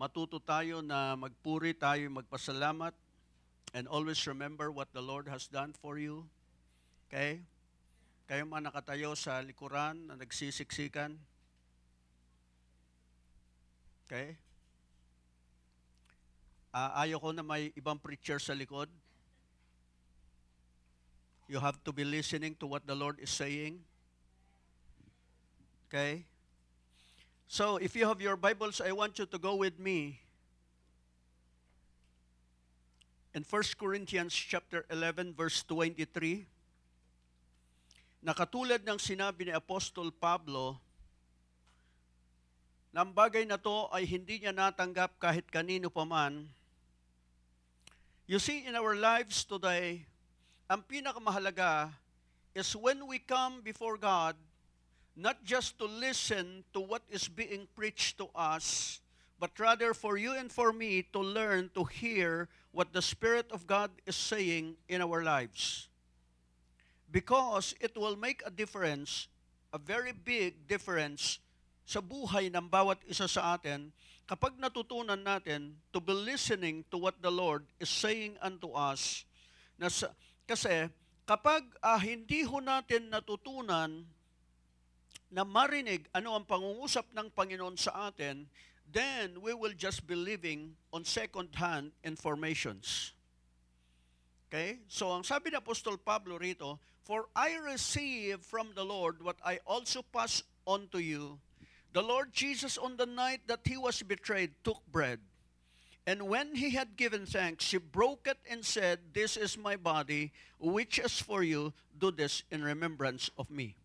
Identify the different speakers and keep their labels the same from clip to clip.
Speaker 1: matuto tayo na magpuri tayo, magpasalamat, and always remember what the Lord has done for you. Okay? Kayo mga nakatayo sa likuran na nagsisiksikan. Okay? Ayaw ko na may ibang preacher sa likod. You have to be listening to what the Lord is saying. Okay? So, if you have your Bibles, I want you to go with me in 1 Corinthians chapter 11, verse 23. Na katulad ng sinabi ni Apostol Pablo, na ang bagay na to ay hindi niya natanggap kahit kanino pa man. You see, in our lives today, ang pinakamahalaga is when we come before God, not just to listen to what is being preached to us, but rather for you and for me to learn to hear what the Spirit of God is saying in our lives. Because it will make a difference, a very big difference, sa buhay ng bawat isa sa atin kapag natutunan natin to be listening to what the Lord is saying unto us. Kasi kapag hindi ho natin natutunan na marinig ano ang pangungusap ng Panginoon sa atin, then we will just be living on second-hand informations. Okay? So ang sabi ni Apostol Pablo rito, "For I received from the Lord what I also pass on to you. The Lord Jesus, on the night that he was betrayed, took bread. And when he had given thanks, he broke it and said, 'This is my body, which is for you. Do this in remembrance of me.'"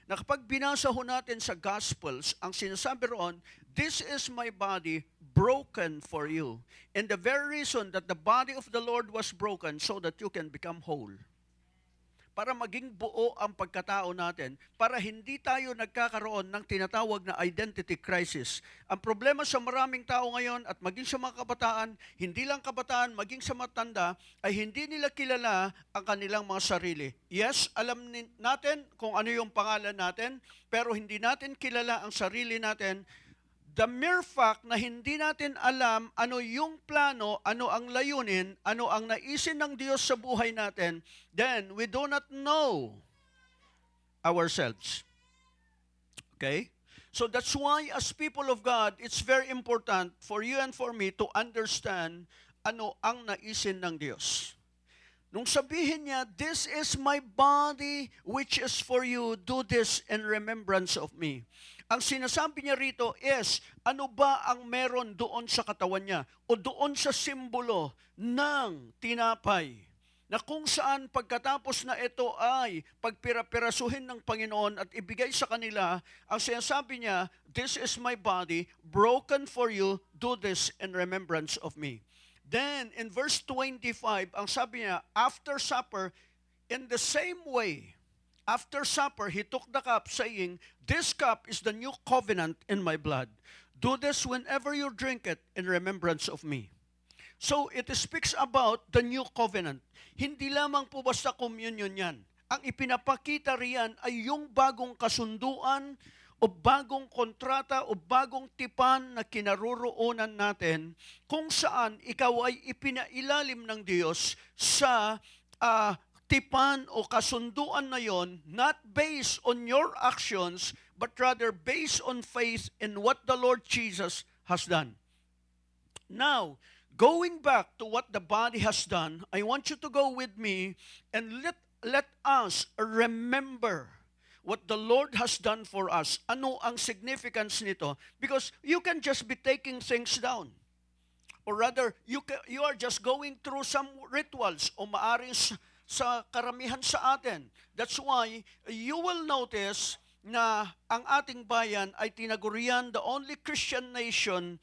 Speaker 1: Na kapag binasa ho natin sa Gospels, ang sinasabi roon, "This is my body broken for you." And the very reason that the body of the Lord was broken so that you can become whole. Para maging buo ang pagkatao natin, para hindi tayo nagkakaroon ng tinatawag na identity crisis. Ang problema sa maraming tao ngayon at maging sa mga kabataan, hindi lang kabataan, maging sa matanda, ay hindi nila kilala ang kanilang mga sarili. Yes, alam natin kung ano yung pangalan natin, pero hindi natin kilala ang sarili natin. The mere fact na hindi natin alam ano yung plano, ano ang layunin, ano ang naisin ng Diyos sa buhay natin, then we do not know ourselves. Okay? So that's why as people of God, it's very important for you and for me to understand ano ang naisin ng Diyos. Nung sabihin niya, "This is my body which is for you, do this in remembrance of me." Ang sinasabi niya rito is, ano ba ang meron doon sa katawan niya o doon sa simbolo ng tinapay na kung saan pagkatapos na ito ay pagpira-pirasuhin ng Panginoon at ibigay sa kanila, ang sinasabi niya, "This is my body broken for you, do this in remembrance of me." Then in verse 25, ang sabi niya, after supper, in the same way, after supper, he took the cup, saying, "This cup is the new covenant in my blood. Do this whenever you drink it in remembrance of me." So, it speaks about the new covenant. Hindi lamang po basta communion yan. Ang ipinapakita riyan ay yung bagong kasunduan o bagong kontrata o bagong tipan na kinaroroonan natin kung saan ikaw ay ipinailalim ng Diyos sa tipan o kasunduan na yon, not based on your actions, but rather based on faith in what the Lord Jesus has done. Now, going back to what the body has done, I want you to go with me and let us remember what the Lord has done for us. Ano ang significance nito? Because you can just be taking things down. Or rather, you are just going through some rituals o maaring sa karamihan sa atin. That's why you will notice na ang ating bayan ay tinagurian the only Christian nation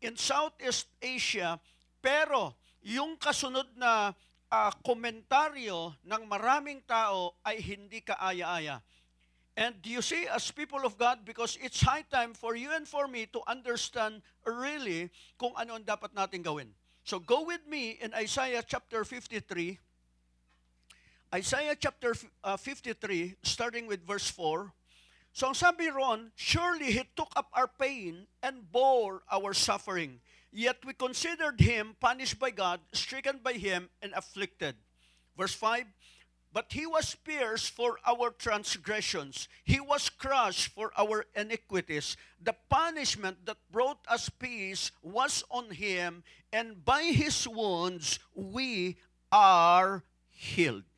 Speaker 1: in Southeast Asia, pero yung kasunod na komentaryo ng maraming tao ay hindi kaaya-aya. And you see, as people of God, because it's high time for you and for me to understand really kung ano ang dapat natin gawin. So go with me in Isaiah chapter 53. Isaiah chapter 53, starting with verse 4. So ang sabi ron, surely He took up our pain and bore our suffering. Yet we considered Him punished by God, stricken by Him, and afflicted. Verse 5, but He was pierced for our transgressions. He was crushed for our iniquities. The punishment that brought us peace was on Him, and by His wounds we are healed.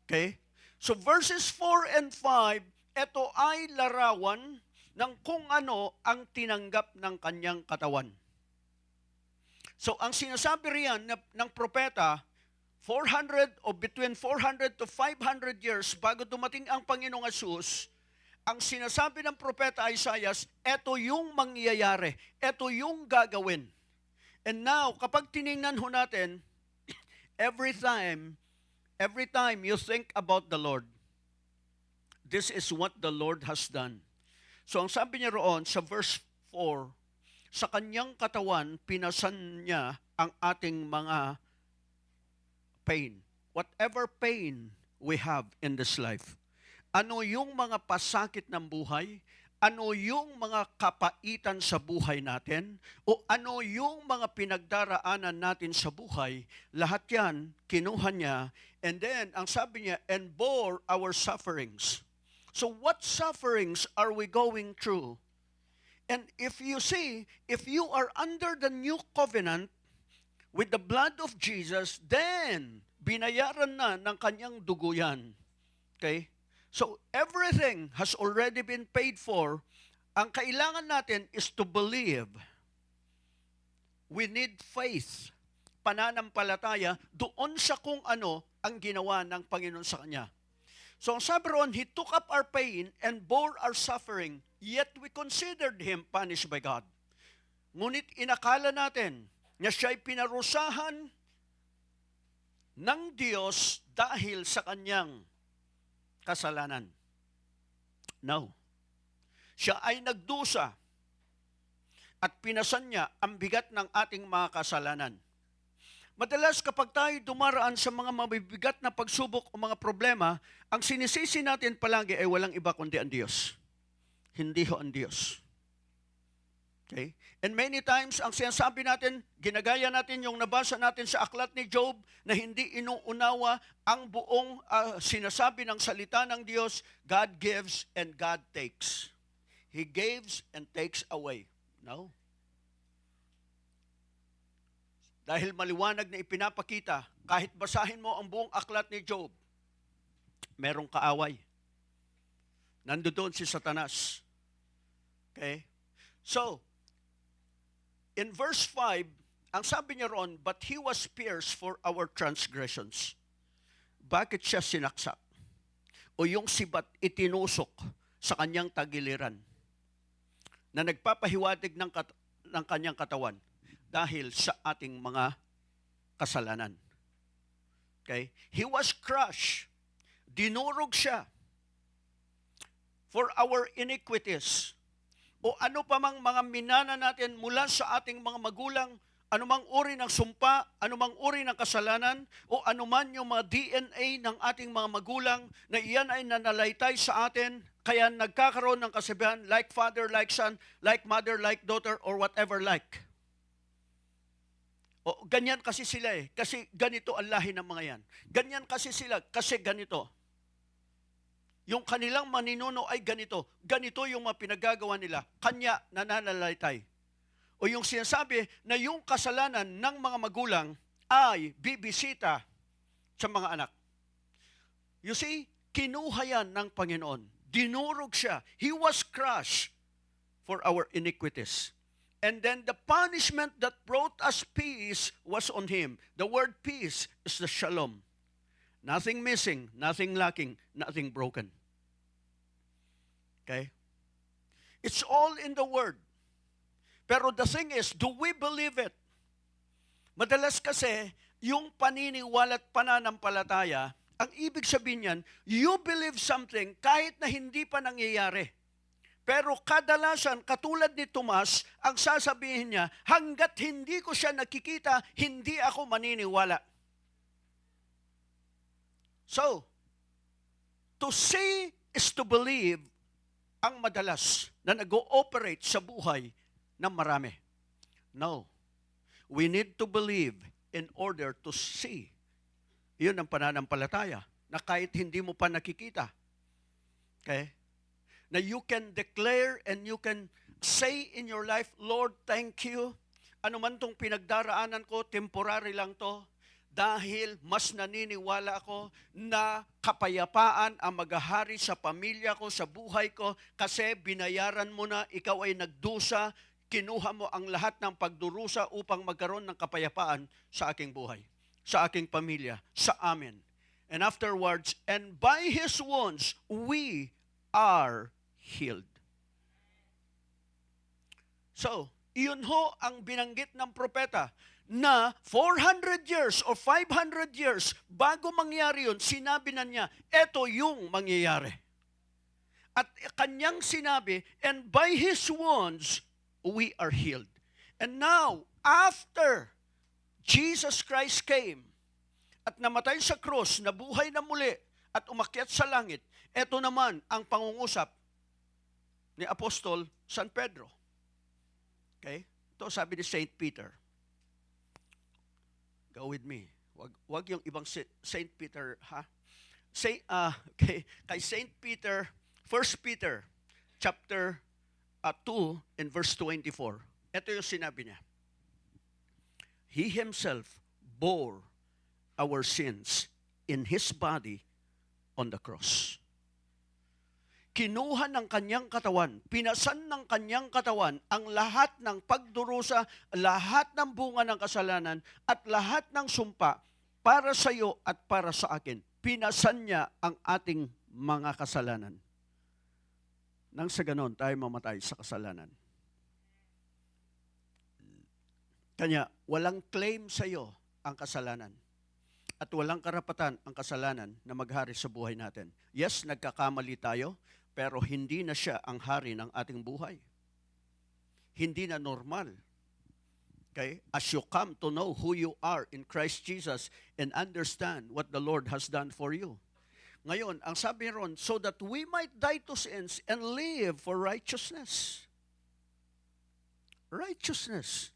Speaker 1: Okay? So verses 4 and 5, ito ay larawan ng kung ano ang tinanggap ng kanyang katawan. So ang sinasabi riyan ng propeta, 400 o between 400 to 500 years bago dumating ang Panginoong Hesus, ang sinasabi ng propeta Isaiah, ito yung mangyayari, ito yung gagawin. And now, kapag tiningnan ho natin, every time you think about the Lord, this is what the Lord has done. So ang sabi niya roon sa verse 4, sa kanyang katawan, pinasan niya ang ating mga pain. Whatever pain we have in this life. Ano yung mga pasakit ng buhay? Ano yung mga kapaitan sa buhay natin? O ano yung mga pinagdaraanan natin sa buhay? Lahat yan, kinuha niya. And then, ang sabi niya, and bore our sufferings. So what sufferings are we going through? And if you see, if you are under the new covenant with the blood of Jesus, then binayaran na ng kanyang dugo yan. Okay? So everything has already been paid for. Ang kailangan natin is to believe. We need faith, pananampalataya, doon sa kung ano ang ginawa ng Panginoon sa kanya. So ang sabi roon, He took up our pain and bore our suffering, yet we considered Him punished by God. Ngunit inakala natin na siya'y pinarusahan ng Diyos dahil sa kanyang kasalanan. No. Siya ay nagdusa at pinasan niya ang bigat ng ating mga kasalanan. Madalas kapag tayo dumaraan sa mga mabibigat na pagsubok o mga problema, ang sinisisi natin palagi ay walang iba kundi ang Diyos. Hindi ho ang Diyos. Okay? And many times, ang sinasabi natin, ginagaya natin yung nabasa natin sa aklat ni Job na hindi inuunawa ang buong sinasabi ng salita ng Diyos, God gives and God takes. He gives and takes away. No? Dahil maliwanag na ipinapakita, kahit basahin mo ang buong aklat ni Job, merong kaaway. Nandoon si Satanas. Okay? So, in verse 5, ang sabi niya roon, but He was pierced for our transgressions. Bakit siya sinaksak? O yung sibat itinusok sa kanyang tagiliran na nagpapahiwatig ng kanyang katawan dahil sa ating mga kasalanan. Okay? He was crushed. Dinurog siya for our iniquities. O ano pa mang mga minana natin mula sa ating mga magulang, anumang uri ng sumpa, anumang uri ng kasalanan, o anuman yung mga DNA ng ating mga magulang na iyan ay nanalaytay sa atin, kaya nagkakaroon ng kasabihan, like father, like son, like mother, like daughter, or whatever like. O, ganyan kasi sila eh. Kasi ganito ang lahi ng mga yan. Ganyan kasi sila, kasi ganito. Yung kanilang maninuno ay ganito. Ganito yung mga pinagagawa nila. Kanya nananalaytay. O yung sinasabi na yung kasalanan ng mga magulang ay bibisita sa mga anak. You see, kinuha yan ng Panginoon. Dinurog siya. He was crushed for our iniquities. And then the punishment that brought us peace was on Him. The word peace is the shalom. Nothing missing, nothing lacking, nothing broken. Okay? It's all in the Word. Pero the thing is, do we believe it? Madalas kasi, yung paniniwala at pananampalataya, ang ibig sabihin niyan, you believe something kahit na hindi pa nangyayari. Pero kadalasan, katulad ni Tomas, ang sasabihin niya, hanggat hindi ko siya nakikita, hindi ako maniniwala. So, to see is to believe, ang madalas na nag-ooperate sa buhay ng marami. No. We need to believe in order to see. Yun ang pananampalataya, na kahit hindi mo pa nakikita, okay, na you can declare and you can say in your life, Lord, thank you. Ano man tong pinagdaraanan ko, temporary lang to, dahil mas naniniwala ako na kapayapaan ang maghahari sa pamilya ko, sa buhay ko, kasi binayaran mo na, ikaw ay nagdusa, kinuha mo ang lahat ng pagdurusa upang magkaroon ng kapayapaan sa aking buhay, sa aking pamilya, sa amin. And afterwards, and by His wounds, we are healed. So, iyon ho ang binanggit ng propeta na 400 years or 500 years bago mangyari yun, sinabi na niya, eto yung mangyayari. At kanyang sinabi, and by His wounds, we are healed. And now, after Jesus Christ came at namatay sa krus, nabuhay na muli at umakyat sa langit, eto naman ang pangungusap ni Apostol San Pedro. Okay? Ito sabi ni Saint Peter. Go with me. Wag yung ibang Saint Peter, ha? Okay. Kay Saint Peter, 1 Peter chapter 2 and verse 24. Ito yung sinabi niya. He Himself bore our sins in His body on the cross. Kinuha ng kanyang katawan, pinasan ng kanyang katawan ang lahat ng pagdurusa, lahat ng bunga ng kasalanan, at lahat ng sumpa para sa iyo at para sa akin. Pinasan niya ang ating mga kasalanan. Nang sa ganon, tayo mamatay sa kasalanan. Kanya, walang claim sa iyo ang kasalanan. At walang karapatan ang kasalanan na maghari sa buhay natin. Yes, nagkakamali tayo, pero hindi na siya ang hari ng ating buhay. Hindi na normal. Okay? As you come to know who you are in Christ Jesus and understand what the Lord has done for you. Ngayon, ang sabi ron, so that we might die to sins and live for righteousness. Righteousness.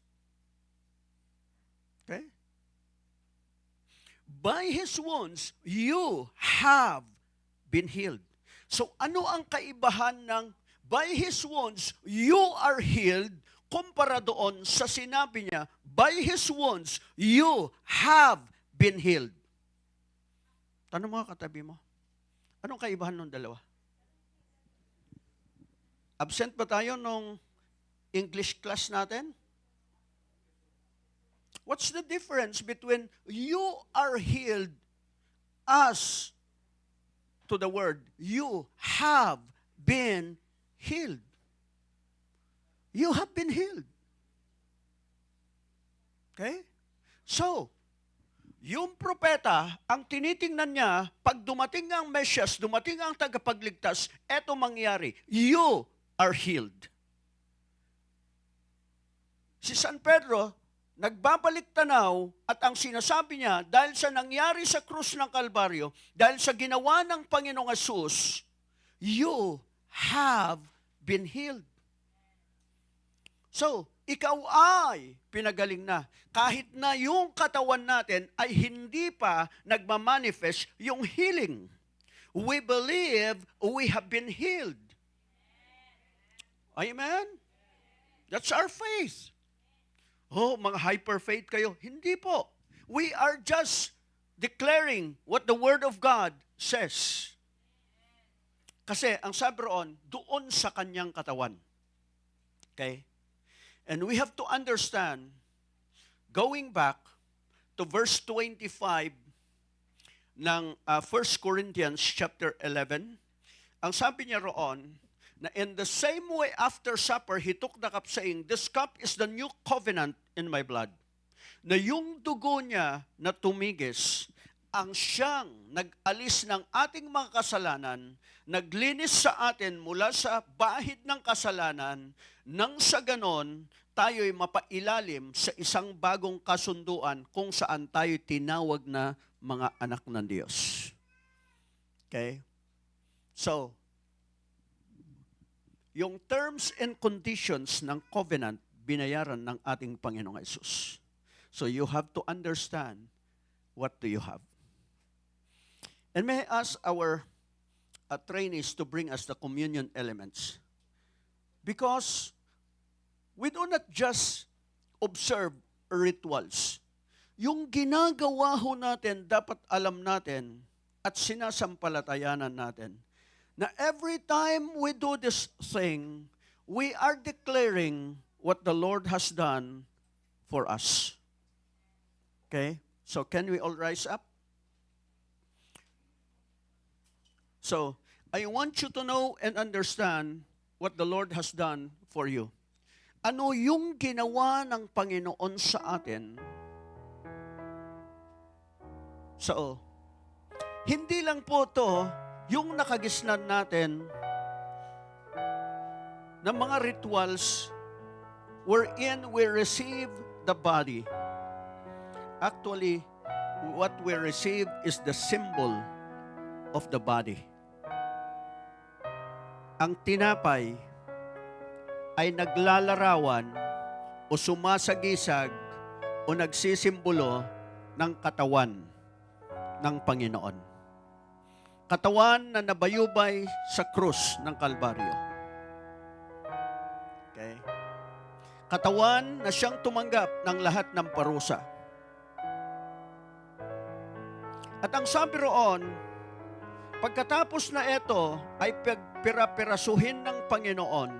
Speaker 1: Okay? By His wounds, you have been healed. So ano ang kaibahan ng by His wounds, you are healed, kumpara doon sa sinabi niya, by His wounds, you have been healed. Tanong mga katabi mo, anong kaibahan ng dalawa? Absent ba tayo nung English class natin? What's the difference between you are healed as to the word, you have been healed? You have been healed. Okay? So, yung propeta, ang tinitingnan niya, pag dumating ang Mesias, dumating ang tagapagligtas, eto mangyari, you are healed. Si San Pedro, nagbabalik tanaw at ang sinasabi niya, dahil sa nangyari sa krus ng Kalbaryo, dahil sa ginawa ng Panginoong Hesus, you have been healed. So, ikaw ay pinagaling na. Kahit na yung katawan natin ay hindi pa nagmamanifest yung healing. We believe we have been healed. Amen? That's our faith. Oh, mga hyper-faith kayo. Hindi po. We are just declaring what the Word of God says. Kasi ang sabi roon, doon sa kanyang katawan. Okay? And we have to understand, going back to verse 25 ng 1 Corinthians chapter 11, ang sabi niya roon, na in the same way after supper, He took the cup saying, this cup is the new covenant in my blood. Na yung dugo niya na tumigis, ang siyang nag-alis ng ating mga kasalanan, naglinis sa atin mula sa bahid ng kasalanan, nang sa ganon, tayo'y mapailalim sa isang bagong kasunduan kung saan tayo tinawag na mga anak ng Diyos. Okay? So, yung terms and conditions ng covenant, binayaran ng ating Panginoong Hesus. So you have to understand what do you have. And may I ask our trainees to bring us the communion elements. Because we do not just observe rituals. Yung ginagawa ho natin, dapat alam natin at sinasampalatayanan natin na every time we do this thing, we are declaring what the Lord has done for us. Okay? So can we all rise up? So, I want you to know and understand what the Lord has done for you. Ano yung ginawa ng Panginoon sa atin? So, hindi lang po to yung nakagisnan natin ng mga rituals wherein we receive the body. Actually, what we receive is the symbol of the body. Ang tinapay ay naglalarawan o sumasagisag o nagsisimbolo ng katawan ng Panginoon. Katawan na nabayubay sa krus ng Kalbaryo. Okay? Katawan na siyang tumanggap ng lahat ng parusa. At ang sabi roon, pagkatapos na ito ay pagpira-pirasuhin ng Panginoon,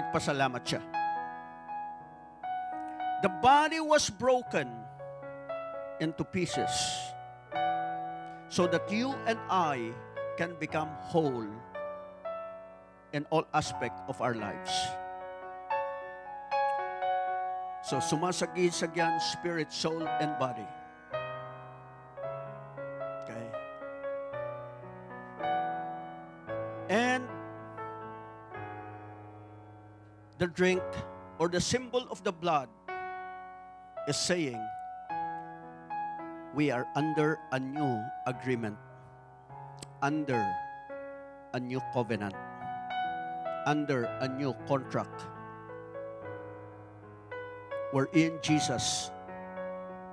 Speaker 1: nagpasalamat siya. The body was broken into pieces so that you and I can become whole in all aspects of our lives. So sumasagisag yan, spirit, soul, and body. Okay? And the drink or the symbol of the blood is saying, we are under a new agreement, under a new covenant, under a new contract, wherein Jesus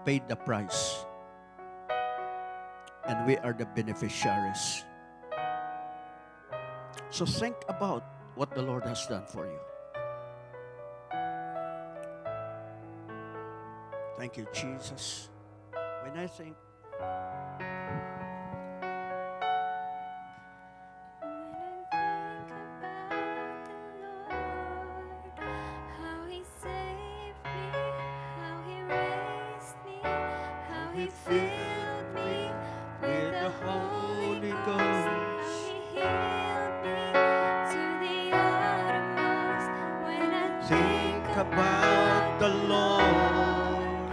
Speaker 1: paid the price, and we are the beneficiaries. So think about what the Lord has done for you. Thank you, Jesus. When I think,
Speaker 2: filled me with the Holy Ghost. He healed me to the uttermost. When I think about the Lord,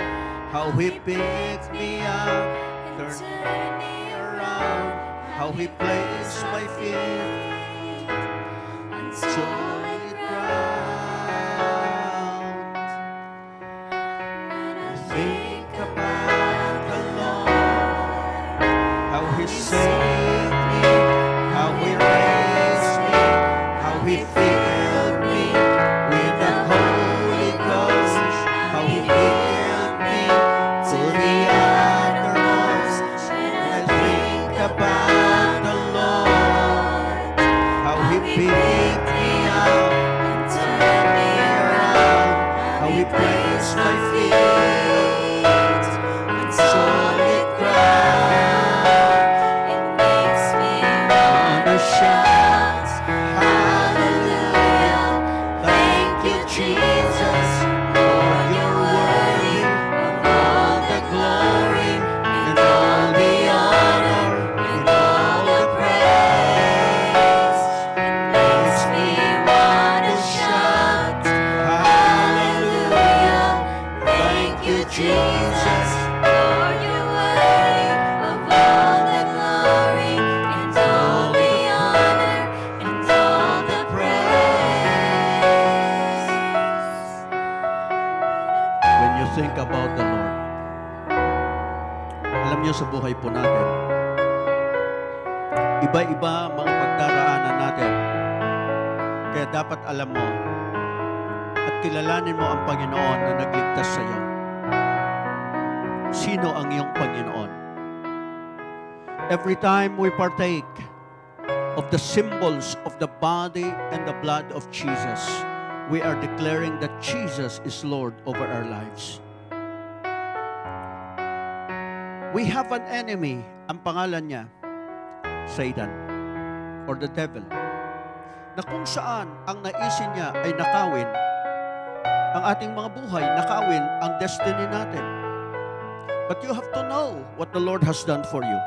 Speaker 1: how He picked me up,
Speaker 2: and turned me around,
Speaker 1: how He placed my feet
Speaker 2: on
Speaker 1: solid
Speaker 2: solid
Speaker 1: ground.
Speaker 2: When I
Speaker 1: Think about the Lord, how He saved me, how He raised me, how He filled me with the Holy Ghost, how He healed me to the uttermost. When I think about the Lord, how He picked me up,
Speaker 2: and turned me
Speaker 1: around, how He placed my feet on solid ground.
Speaker 2: it makes me
Speaker 1: Wanna shout,
Speaker 2: hallelujah.
Speaker 1: thank you, Jesus, Lord, you're worthy of all the glory and all the honor and all the praise.
Speaker 2: Makes me wanna shout, hallelujah.
Speaker 1: Thank you, Jesus.
Speaker 2: Lord, you're worthy of all the glory and all the honor and all the praise.
Speaker 1: When you think about the Lord, alam niyo sa buhay po natin, iba-iba mga pagdaraanan natin. Kaya dapat alam mo at kilalanin mo ang Panginoon na nagligtas sa iyo. Sino ang iyong Panginoon? Every time we partake of the symbols of the body and the blood of Jesus, we are declaring that Jesus is Lord over our lives. We have an enemy, ang pangalan niya, Satan, or the devil, na kung saan ang naisin niya ay nakawin ang ating mga buhay, nakawin ang destiny natin. But you have to know what the Lord has done for you,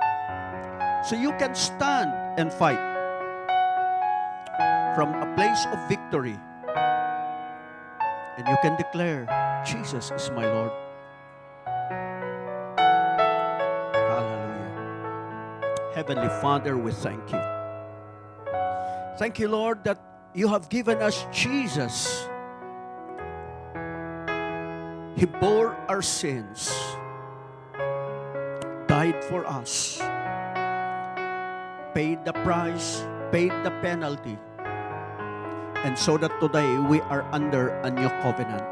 Speaker 1: so you can stand and fight from a place of victory. And you can declare, Jesus is my Lord. Hallelujah. Heavenly Father, we thank you. Thank you, Lord, that you have given us Jesus. He bore our sins, died for us, paid the price, paid the penalty, and so that today we are under a new covenant.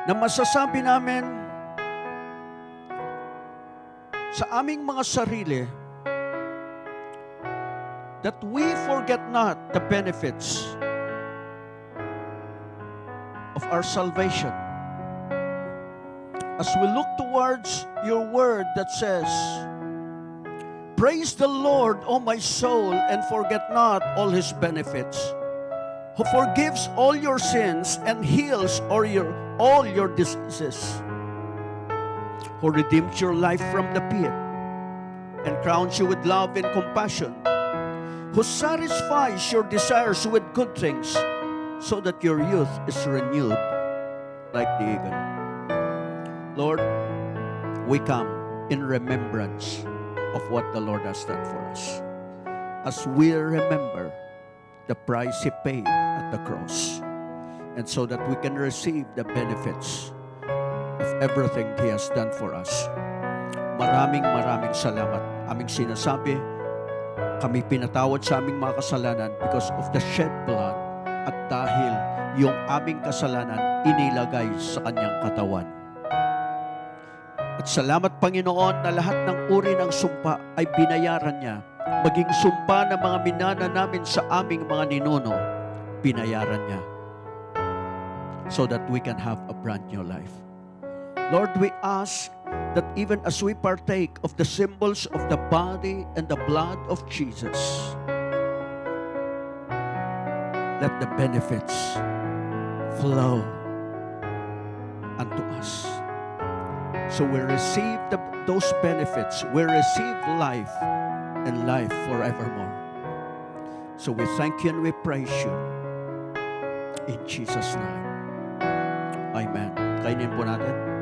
Speaker 1: Na masasabi namin sa aming mga sarili that we forget not the benefits of our salvation. As we look towards your word that says, praise the Lord, O my soul, and forget not all his benefits, who forgives all your sins and heals all your diseases, who redeems your life from the pit and crowns you with love and compassion, who satisfies your desires with good things, so that your youth is renewed like the eagle. Lord, we come in remembrance of what the Lord has done for us, as we remember the price He paid at the cross, and so that we can receive the benefits of everything He has done for us. Maraming salamat. Aming sinasabi, kami pinatawad sa aming mga kasalanan because of the shed blood, at dahil yung aming kasalanan inilagay sa kanyang katawan. At salamat, Panginoon, na lahat ng uri ng sumpa ay binayaran niya. Maging sumpa ng mga minana namin sa aming mga ninuno, binayaran niya. So that we can have a brand new life. Lord, we ask that even as we partake of the symbols of the body and the blood of Jesus, let the benefits flow unto us. So we receive those benefits. We receive life and life forevermore. So we thank you and we praise you. In Jesus' name. Amen. Kainin po natin.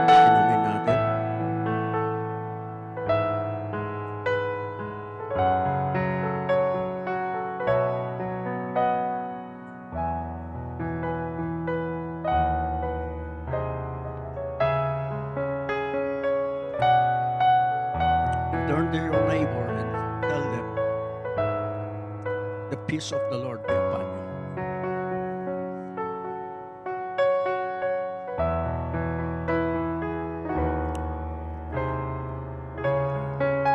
Speaker 1: Inumin natin. Turn to your neighbor and tell them, the peace of the Lord be upon you.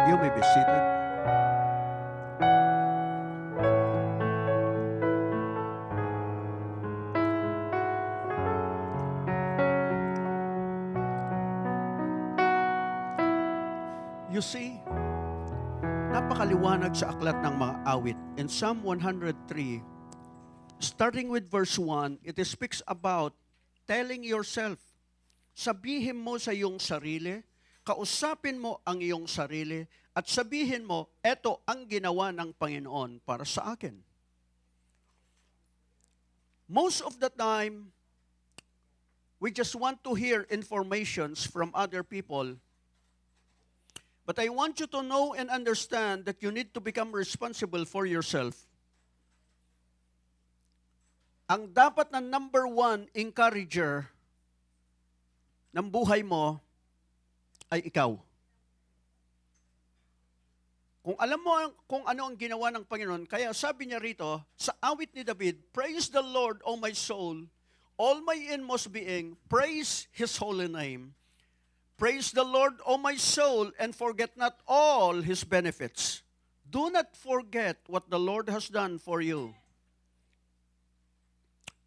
Speaker 1: You may be seated. You see, napakaliwanag sa aklat ng mga awit. In Psalm 103, starting with verse 1, it speaks about telling yourself. Sabihin mo sa iyong sarili, kausapin mo ang iyong sarili, at sabihin mo, eto ang ginawa ng Panginoon para sa akin. Most of the time, we just want to hear informations from other people. But I want you to know and understand that you need to become responsible for yourself. Ang dapat na number one encourager ng buhay mo ay ikaw. Kung alam mo kung ano ang ginawa ng Panginoon, kaya sabi niya rito, sa awit ni David, praise the Lord, O my soul, all my inmost being, praise His holy name. Praise the Lord, O my soul, and forget not all His benefits. Do not forget what the Lord has done for you.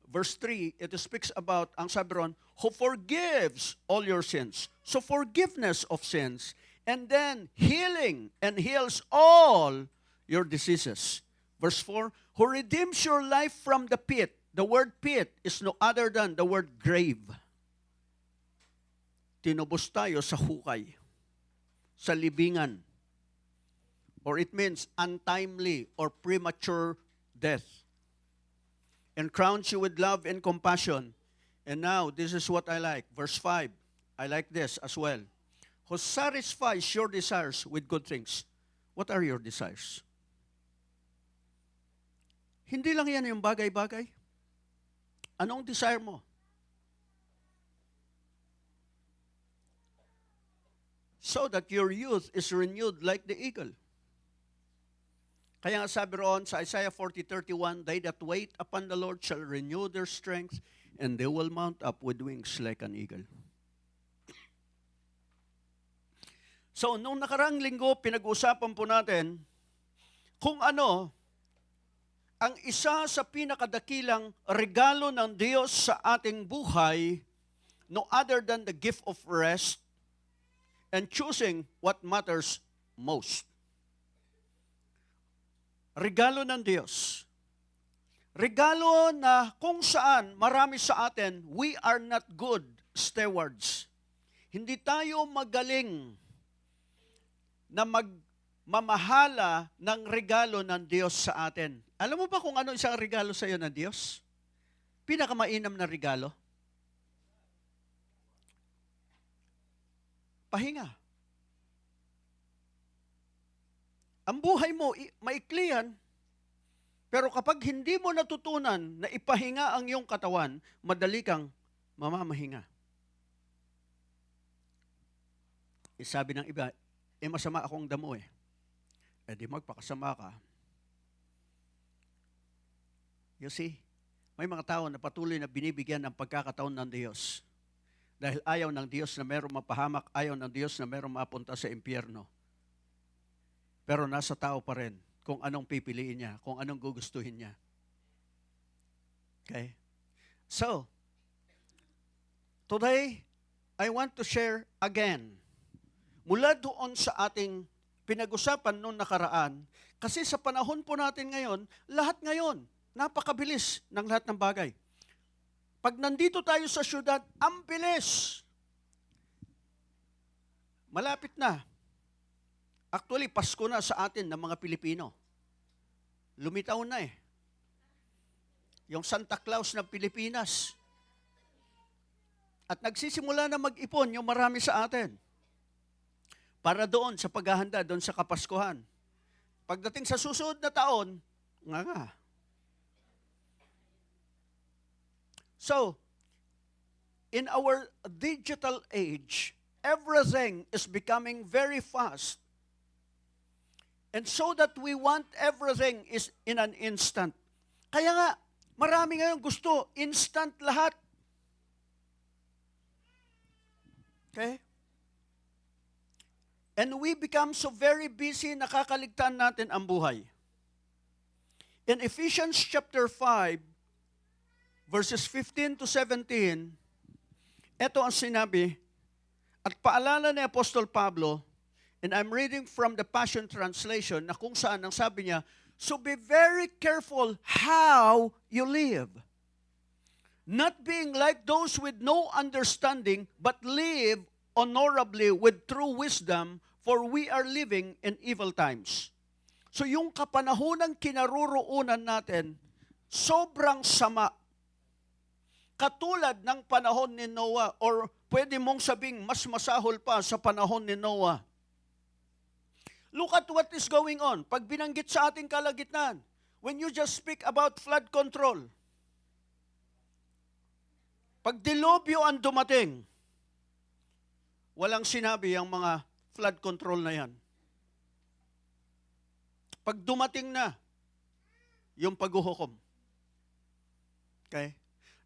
Speaker 1: Verse 3, it speaks about, ang sabi ron, who forgives all your sins. So forgiveness of sins. And then healing and heals all your diseases. Verse 4, who redeems your life from the pit. The word pit is no other than the word grave. Tinubos tayo sa hukay, sa libingan. Or it means untimely or premature death. And crowns you with love and compassion. And now, this is what I like. Verse 5, I like this as well. Who satisfies your desires with good things. What are your desires? Hindi lang yan yung bagay-bagay. Anong desire mo? So that your youth is renewed like the eagle. Kaya nga sabi roon sa Isaiah 40:31, they that wait upon the Lord shall renew their strength, and they will mount up with wings like an eagle. So, nung nakarang linggo, pinag-usapan po natin kung ano ang isa sa pinakadakilang regalo ng Diyos sa ating buhay, no other than the gift of rest and choosing what matters most. Regalo ng Diyos. Regalo na kung saan marami sa atin, we are not good stewards. Hindi tayo magaling na magmamahala ng regalo ng Diyos sa atin. Alam mo ba kung ano isang regalo sa iyo ng Diyos? Pinakamainam na regalo? Pahinga. Ang buhay mo, maikli yan, pero kapag hindi mo natutunan na ipahinga ang iyong katawan, madali kang mamamahinga. Sabi ng iba, masama akong damo eh. Di magpakasama ka. You see, may mga tao na patuloy na binibigyan ng pagkakataon ng Diyos. Dahil ayaw ng Diyos na mayroong mapahamak, ayaw ng Diyos na mayroong mapunta sa impyerno. Pero nasa tao pa rin kung anong pipiliin niya, kung anong gugustuhin niya. Okay? So, today, I want to share again, mula doon sa ating pinag-usapan noong nakaraan, kasi sa panahon po natin ngayon, lahat ngayon, napakabilis ng lahat ng bagay. Pag nandito tayo sa syudad, ang bilis. Malapit na. Actually, Pasko na sa atin ng mga Pilipino. Lumitaw na eh. Yung Santa Claus ng Pilipinas. At nagsisimula na mag-ipon yung marami sa atin. Para doon sa paghahanda, doon sa Kapaskuhan. Pagdating sa susunod na taon, nga. So, in our digital age, everything is becoming very fast. And so that we want everything is in an instant. Kaya nga, marami ngayon gusto, instant lahat. Okay? And we become so very busy, nakakaligtaan natin ang buhay. In Ephesians chapter 5, verses 15 to 17, ito ang sinabi, at paalala ni Apostol Pablo, and I'm reading from the Passion Translation, na kung saan ang sabi niya, so be very careful how you live. Not being like those with no understanding, but live honorably with true wisdom, for we are living in evil times. So yung kapanahonang kinaruroonan natin, sobrang sama. Katulad ng panahon ni Noah, or pwede mong sabing mas masahol pa sa panahon ni Noah. Look at what is going on. Pag binanggit sa ating kalagitnaan, when you just speak about flood control, pag dilubyo ang dumating, walang sinabi ang mga flood control na yan. Pag dumating na, yung paghuhukom. Okay?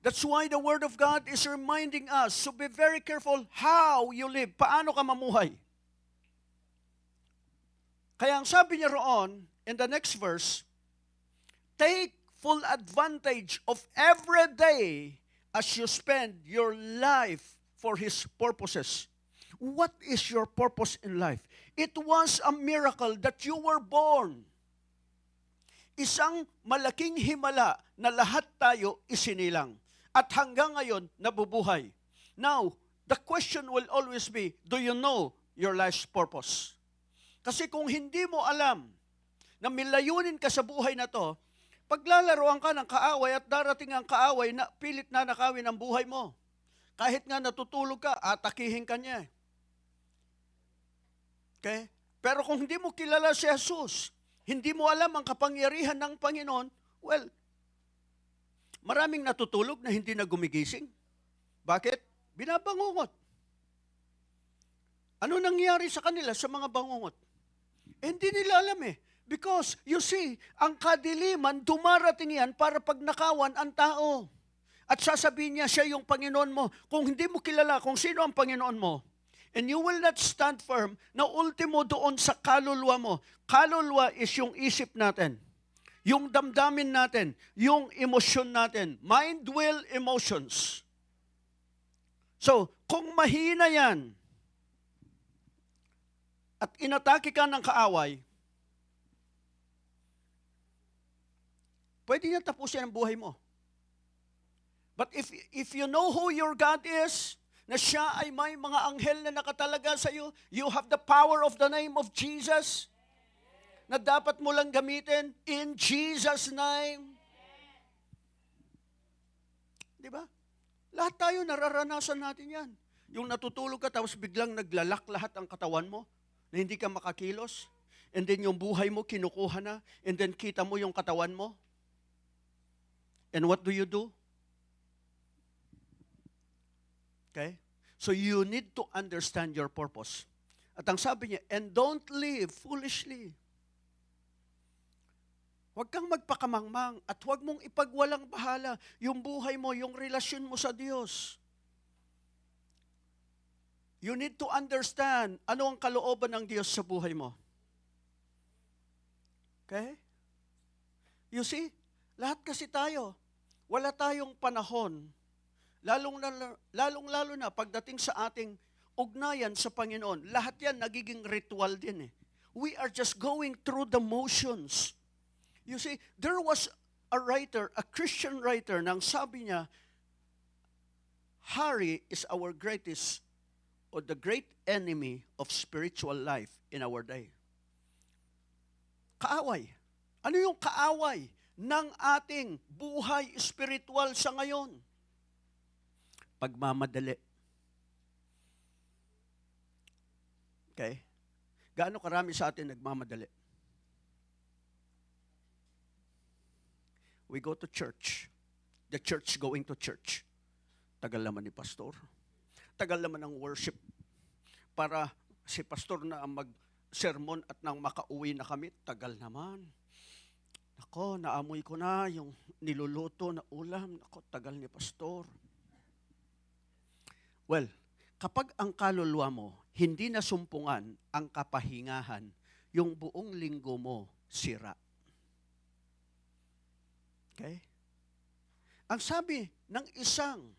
Speaker 1: That's why the Word of God is reminding us to be very careful how you live. Paano ka mamuhay? Kaya ang sabi niya roon, in the next verse, take full advantage of every day as you spend your life for His purposes. What is your purpose in life? It was a miracle that you were born. Isang malaking himala na lahat tayo isinilang. At hanggang ngayon, nabubuhay. Now, the question will always be, do you know your life's purpose? Kasi kung hindi mo alam na milayunin ka sa buhay na to, paglalaroan ka ng kaaway at darating ang kaaway na pilit na nakawin ang buhay mo. Kahit nga natutulog ka, atakihin ka niya. Okay? Pero kung hindi mo kilala si Jesus, hindi mo alam ang kapangyarihan ng Panginoon, well, maraming natutulog na hindi na gumigising. Bakit? Binabangungot. Ano nangyari sa kanila sa mga bangungot? Hindi nila alam eh. Because, you see, ang kadiliman, dumarating yan para pagnakawan ang tao. At sasabihin niya, siya yung Panginoon mo. Kung hindi mo kilala kung sino ang Panginoon mo, and you will not stand firm na ultimo doon sa kaluluwa mo. Kaluluwa is yung isip natin. Yung damdamin natin. Yung emosyon natin. Mind, will, emotions. So, kung mahina yan, at inatake ka ng kaaway, pwede niya tapusin ang buhay mo. But if you know who your God is, na siya ay may mga anghel na nakatalaga sa iyo, you have the power of the name of Jesus, na dapat mo lang gamitin in Jesus' name. Di ba? Lahat tayo nararanasan natin yan. Yung natutulog ka tapos biglang naglalak lahat ang katawan mo, na hindi ka makakilos, and then yung buhay mo kinukuha na, and then kita mo yung katawan mo. And what do you do? Okay? So you need to understand your purpose. At ang sabi niya, and don't live foolishly. Huwag kang magpakamangmang at huwag mong ipagwalang bahala yung buhay mo, yung relasyon mo sa Diyos. You need to understand ano ang kalooban ng Diyos sa buhay mo. Okay? You see, lahat kasi tayo, wala tayong panahon, lalong-lalo na pagdating sa ating ugnayan sa Panginoon, lahat yan nagiging ritual din eh. We are just going through the motions. You see, there was a writer, a Christian writer, nang sabi niya, hurry is our greatest or the great enemy of spiritual life in our day. Kaaway. Ano yung kaaway ng ating buhay spiritual sa ngayon? Pagmamadali. Okay? Gaano karami sa atin nagmamadali? We go to church. The church going to church. Tagal naman ni pastor. Tagal naman ng worship. Para si pastor na ang mag-sermon at nang makauwi na kami, tagal naman. Ako, naamoy ko na yung niluluto na ulam. Ako, tagal ni pastor. Well, kapag ang kaluluwa mo, hindi nasumpungan ang kapahingahan, yung buong linggo mo, sira. Okay? Ang sabi ng isang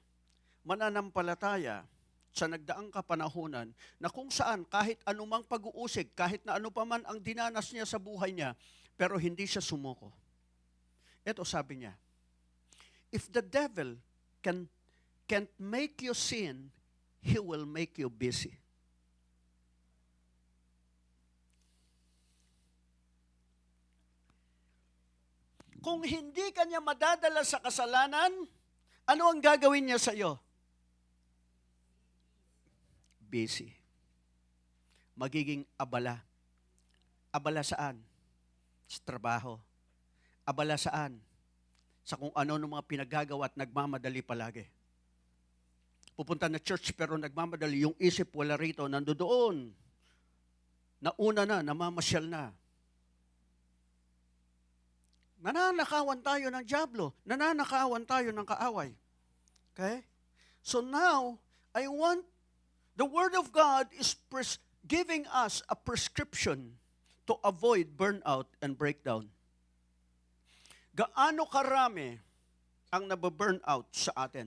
Speaker 1: mananampalataya sa nagdaang kapanahunan na kung saan kahit anumang pag-uusig, kahit na ano pa man ang dinanas niya sa buhay niya, pero hindi siya sumuko. Ito sabi niya, if the devil can't make you sin, he will make you busy. Kung hindi ka niya madadala sa kasalanan, ano ang gagawin niya sa iyo? Busy. Magiging abala. Abala saan? Sa trabaho. Abala saan? Sa kung ano ng mga pinagagawa at nagmamadali palagi. Pupunta na church pero nagmamadali. Yung isip wala rito, nandoon. Nauna na, namamasyal na. Nananakawan tayo ng dyablo. Nananakawan tayo ng kaaway. Okay? So now, the Word of God is giving us a prescription to avoid burnout and breakdown. Gaano karami ang nababurnout sa atin?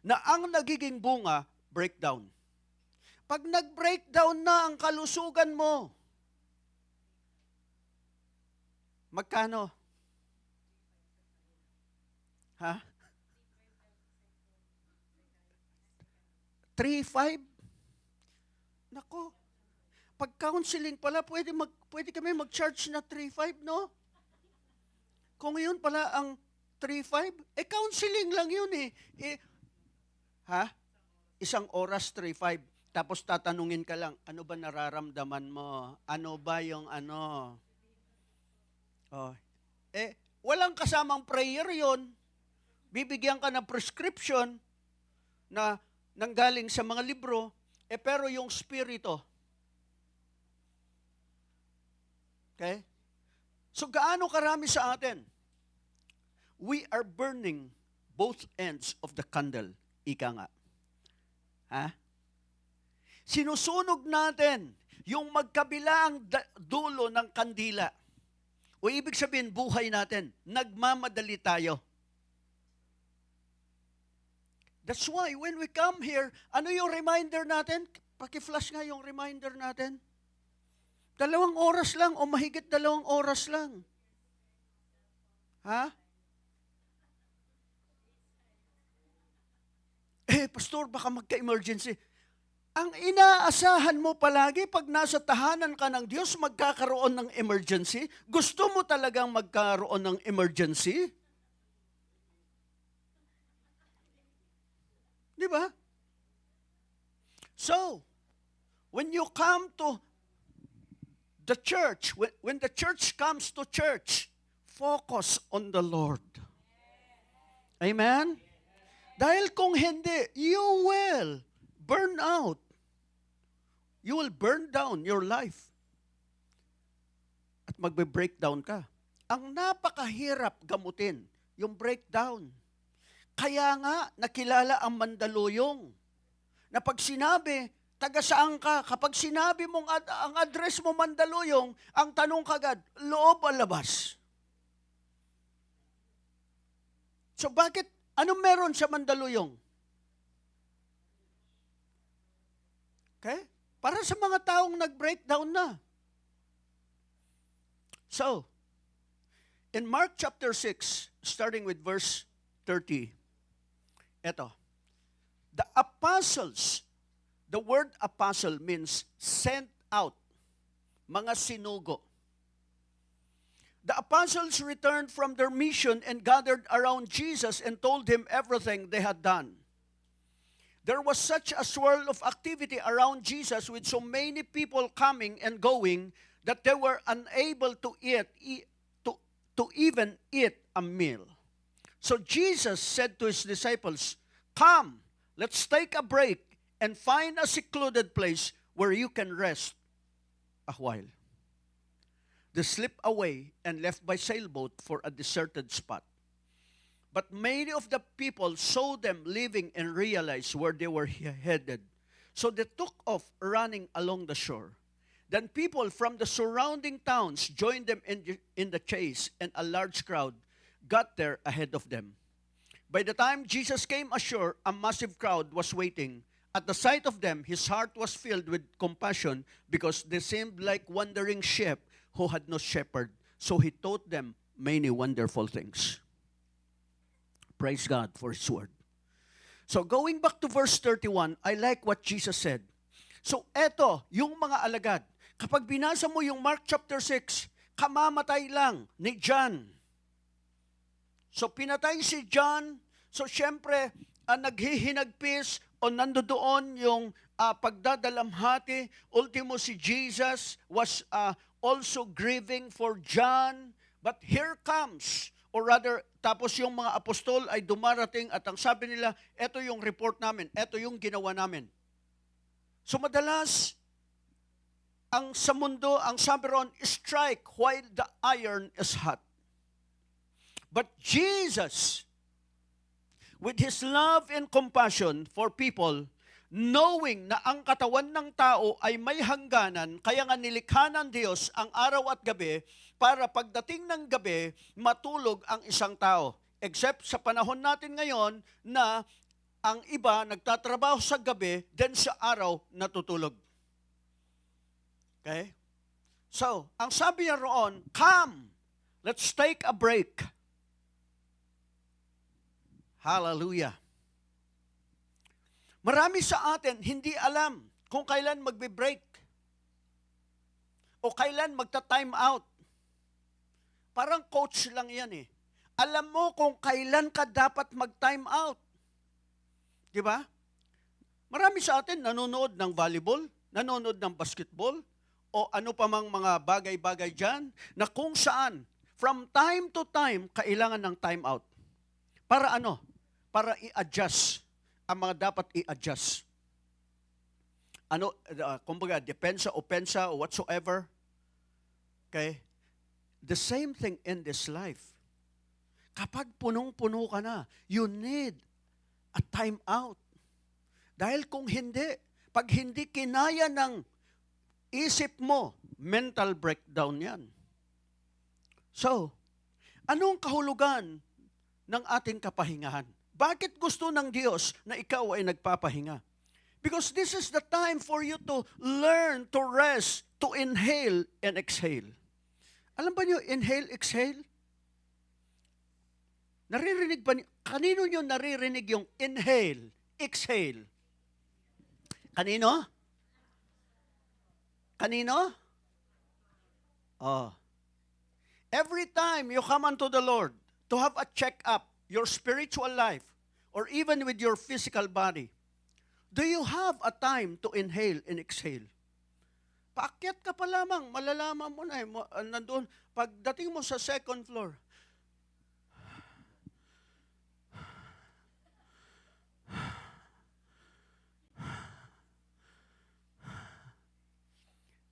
Speaker 1: Na ang nagiging bunga, breakdown. Pag nag-breakdown na ang kalusugan mo, magkano? Ha? 3-5? Nako. Pag counseling pala, pwede kami mag-charge na 3-5, no? Kung yun pala ang 3-5, counseling lang yun eh. Ha? Isang oras, 3-5. Tapos tatanungin ka lang, ano ba nararamdaman mo? Ano ba yung ano? Oh. Walang kasamang prayer yon. Bibigyan ka ng prescription na nanggaling sa mga libro, pero yung spirito. Okay? So gaano karami sa atin? We are burning both ends of the candle. Ika nga. Ha? Sinusunog natin yung magkabilang dulo ng kandila. O ibig sabihin, buhay natin. Nagmamadali tayo. That's why when we come here, ano yung reminder natin? Paki-flash nga yung reminder natin. 2 oras lang o mahigit 2 oras lang. Ha? Pastor, baka magka-emergency. Ang inaasahan mo palagi pag nasa tahanan ka ng Diyos, magkakaroon ng emergency? Gusto mo talagang magkaroon ng emergency? Di ba? So, when you come to the church, when the church comes to church, focus on the Lord. Amen? Dahil kung hindi, you will burn out. You will burn down your life. At magbe-breakdown ka. Ang napakahirap gamutin, yung breakdown. Kaya nga, nakilala ang Mandaluyong. Na pag sinabi, taga saan ka? Kapag sinabi mong ang address mo Mandaluyong, ang tanong kagad, loob o labas? So bakit, anong meron sa Mandaluyong? Okay? Para sa mga taong nag-breakdown na. So, in Mark chapter 6, starting with verse 30, eto, the apostles, the word apostle means sent out, mga sinugo. The apostles returned from their mission and gathered around Jesus and told him everything they had done. There was such a swirl of activity around Jesus with so many people coming and going that they were unable to even eat a meal. So Jesus said to his disciples, "Come, let's take a break and find a secluded place where you can rest a while." They slipped away and left by sailboat for a deserted spot. But many of the people saw them leaving and realized where they were headed. So they took off running along the shore. Then people from the surrounding towns joined them in the chase, and a large crowd got there ahead of them. By the time Jesus came ashore, a massive crowd was waiting. At the sight of them, his heart was filled with compassion because they seemed like wandering sheep who had no shepherd. So he taught them many wonderful things. Praise God for His Word. So going back to verse 31, I like what Jesus said. So eto, yung mga alagad, kapag binasa mo yung Mark chapter 6, kamamatay lang ni John. So pinatay si John, so syempre, naghihinagpis o nandoon yung pagdadalamhati. Ultimo si Jesus was also grieving for John. But here comes, or rather, tapos yung mga apostol ay dumarating at ang sabi nila, eto yung report namin, eto yung ginawa namin. So madalas, ang sa mundo, ang sabi ron, strike while the iron is hot. But Jesus, with His love and compassion for people, knowing na ang katawan ng tao ay may hangganan, kaya nga nilikha ng Diyos ang araw at gabi para pagdating ng gabi, matulog ang isang tao. Except sa panahon natin ngayon na ang iba nagtatrabaho sa gabi, then sa araw natutulog. Okay? So, ang sabi niya roon, come, let's take a break. Hallelujah. Marami sa atin hindi alam kung kailan magbe-break o kailan magta-time out. Parang coach lang yan eh. Alam mo kung kailan ka dapat mag-time out. Di ba? Marami sa atin nanonood ng volleyball, nanonood ng basketball, o ano pa mang mga bagay-bagay dyan, na kung saan, from time to time, kailangan ng time out. Para ano? Para i-adjust ang mga dapat i-adjust. Ano, kumbaga, depensa, opensa, or whatsoever. Okay? The same thing in this life. Kapag punong-puno ka na, you need a time out. Dahil kung hindi, pag hindi kinaya ng isip mo, mental breakdown yan. So, anong kahulugan ng ating kapahingahan? Bakit gusto ng Diyos na ikaw ay nagpapahinga? Because this is the time for you to learn to rest, to inhale and exhale. Alam ba niyo, inhale, exhale? Naririnig ba niyo? Kanino niyo naririnig yung inhale, exhale? Kanino? Kanino? Oh. Every time you come unto the Lord to have a check-up, your spiritual life, or even with your physical body, do you have a time to inhale and exhale? Paakyat ka pa lamang, malalaman mo na, nandun, pagdating mo sa second floor,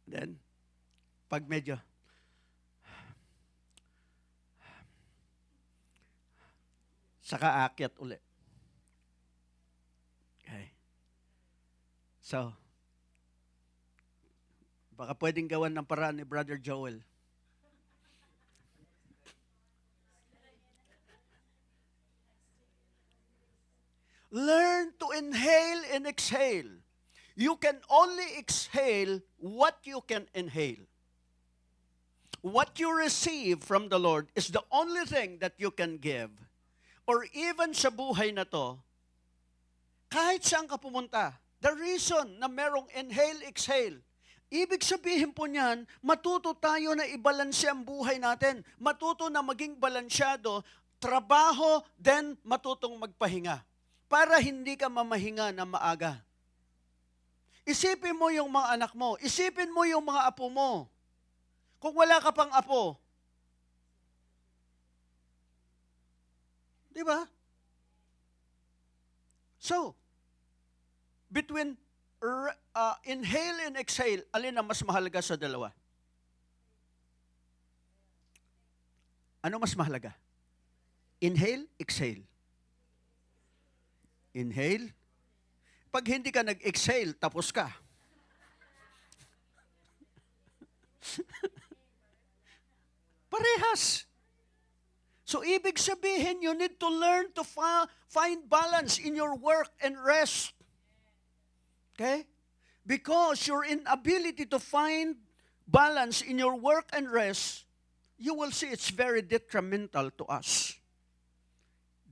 Speaker 1: then, pag medyo, saka aakyat uli. Okay. So, baka pwedeng gawan ng paraan ni Brother Joel. Learn to inhale and exhale. You can only exhale what you can inhale. What you receive from the Lord is the only thing that you can give. Or even sa buhay na to, kahit saan ka pumunta, the reason na merong inhale, exhale, ibig sabihin po niyan, matuto tayo na ibalanse ang buhay natin. Matuto na maging balansyado, trabaho, then matutong magpahinga. Para hindi ka mamahinga na maaga. Isipin mo yung mga anak mo. Isipin mo yung mga apo mo. Kung wala ka pang apo, di ba? So, between inhale and exhale, alin ang mas mahalaga sa dalawa? Ano mas mahalaga? Inhale, exhale. Inhale. Pag hindi ka nag-exhale, tapos ka. Parehas. So, ibig sabihin, you need to learn to find balance in your work and rest. Okay? Because your inability to find balance in your work and rest, you will see it's very detrimental to us.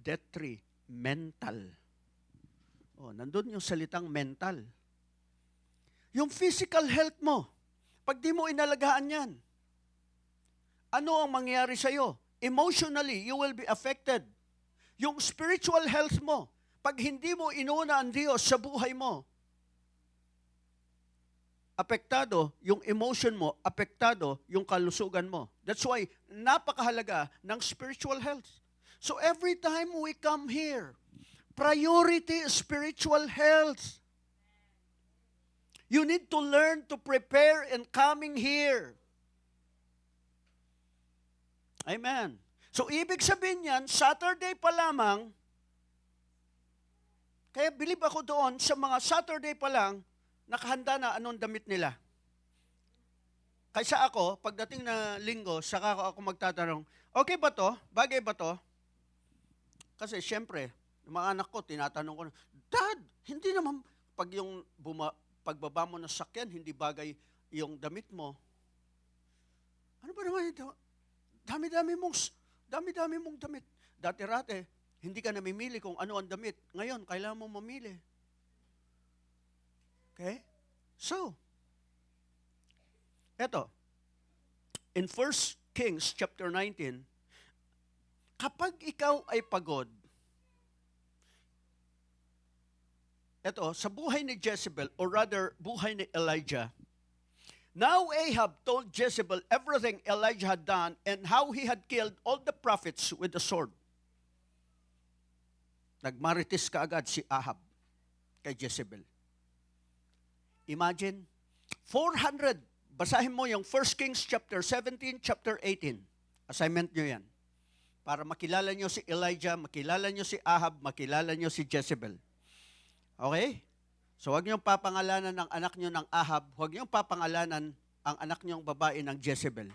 Speaker 1: Detrimental. Oh, nandun yung salitang mental. Yung physical health mo, pag di mo inalagaan yan, ano ang mangyayari sa'yo? Emotionally, you will be affected. Yung spiritual health mo, pag hindi mo inuna ang Diyos sa buhay mo, apektado yung emotion mo, apektado yung kalusugan mo. That's why, napakahalaga ng spiritual health. So every time we come here, priority is spiritual health. You need to learn to prepare in coming here. Amen. So, ibig sabihin yan, Saturday pa lamang, kaya believe ako doon, sa mga Saturday pa lang, nakahanda na anong damit nila. Kaysa ako, pagdating na linggo, saka ako magtatanong, okay ba to? Bagay ba to? Kasi syempre, yung mga anak ko, tinatanong ko, Dad, hindi naman, pagbaba mo ng sakyan, hindi bagay yung damit mo. Ano ba naman ito? Dami-dami mong damit. Dati-rate, hindi ka namimili kung ano ang damit. Ngayon, kailangan mo mamili. Okay? So, eto, in 1 Kings chapter 19, kapag ikaw ay pagod, eto, sa buhay ni Jezebel, or rather, buhay ni Elijah, now Ahab told Jezebel everything Elijah had done and how he had killed all the prophets with the sword. Nagmarites kaagad si Ahab kay Jezebel. Imagine, 400, basahin mo yung 1 Kings chapter 17, chapter 18. Assignment nyo yan. Para makilala nyo si Elijah, makilala nyo si Ahab, makilala nyo si Jezebel. Okay? So, huwag niyong papangalanan ng anak niyo ng Ahab, huwag niyong papangalanan ang anak niyong babae ng Jezebel.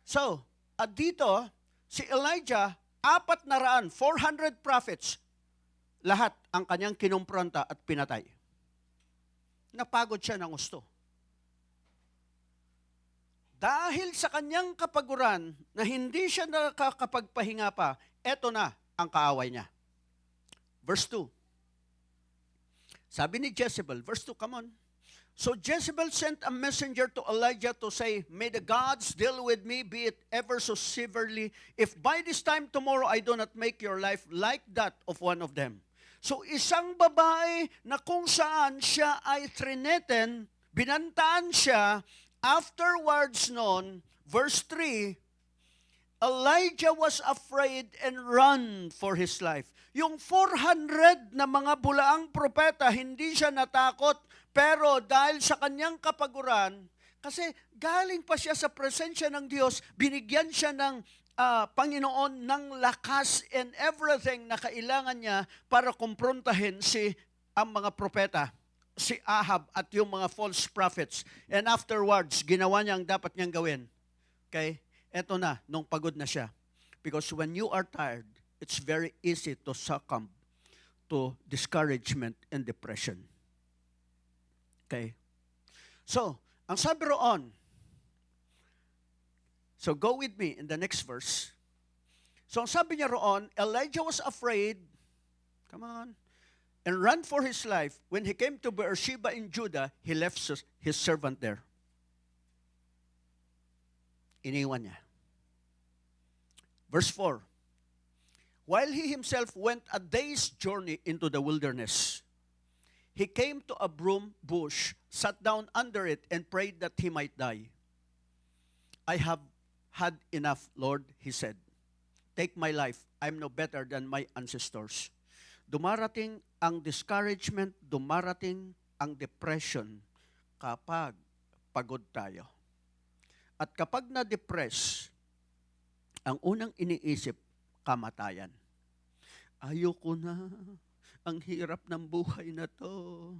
Speaker 1: So, at dito, si Elijah, 400 prophets, lahat ang kanyang kinumpronta at pinatay. Napagod siya ng gusto. Dahil sa kanyang kapaguran na hindi siya nakakapagpahinga pa, eto na ang kaaway niya. Verse 2. Sabi ni Jezebel, verse 2, come on. So Jezebel sent a messenger to Elijah to say, may the gods deal with me, be it ever so severely, if by this time tomorrow I do not make your life like that of one of them. So isang babae na kung saan siya ay trineten, binantaan siya, afterwards noon, verse 3, Elijah was afraid and ran for his life. Yung 400 na mga bulaang propeta, hindi siya natakot, pero dahil sa kanyang kapaguran, kasi galing pa siya sa presensya ng Diyos, binigyan siya ng Panginoon ng lakas and everything na kailangan niya para kumprontahin ang mga propeta, si Ahab at yung mga false prophets. And afterwards, ginawa niya ang dapat niyang gawin. Okay? Eto na, nung pagod na siya. Because when you are tired, it's very easy to succumb to discouragement and depression. Okay? So, ang sabi roon, so go with me in the next verse. So, ang sabi niya roon, Elijah was afraid, come on, and ran for his life. When he came to Beersheba in Judah, he left his servant there. Iniwan niya. Verse 4, while he himself went a day's journey into the wilderness, he came to a broom bush, sat down under it, and prayed that he might die. I have had enough, Lord, he said. Take my life. I'm no better than my ancestors. Dumarating ang discouragement, dumarating ang depression kapag pagod tayo. At kapag na-depress, ang unang iniisip, kamatayan. Ayoko na. Ang hirap ng buhay na to.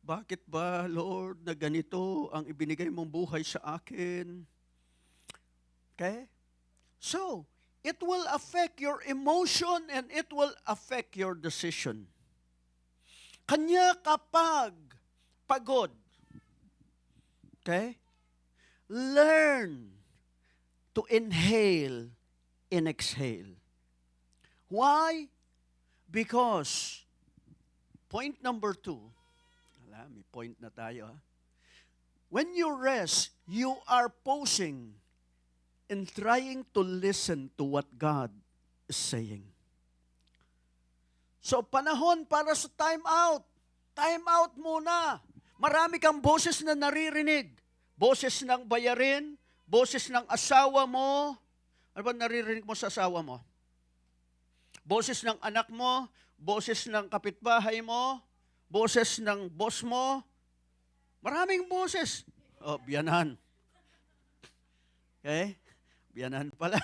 Speaker 1: Bakit ba, Lord, na ganito ang ibinigay mong buhay sa akin? Okay? So, it will affect your emotion and it will affect your decision. Kanya kapag pagod, okay? Learn to inhale and exhale. Why? Because, point number 2, may point na tayo. When you rest, you are pausing and trying to listen to what God is saying. So, panahon para sa time out. Time out muna. Marami kang boses na naririnig. Boses ng bayarin, boses ng asawa mo. Ano ba naririnig mo sa asawa mo? Boses ng anak mo, boses ng kapitbahay mo, boses ng boss mo. Maraming boses. Oh, biyanan. Okay? Biyanan pala.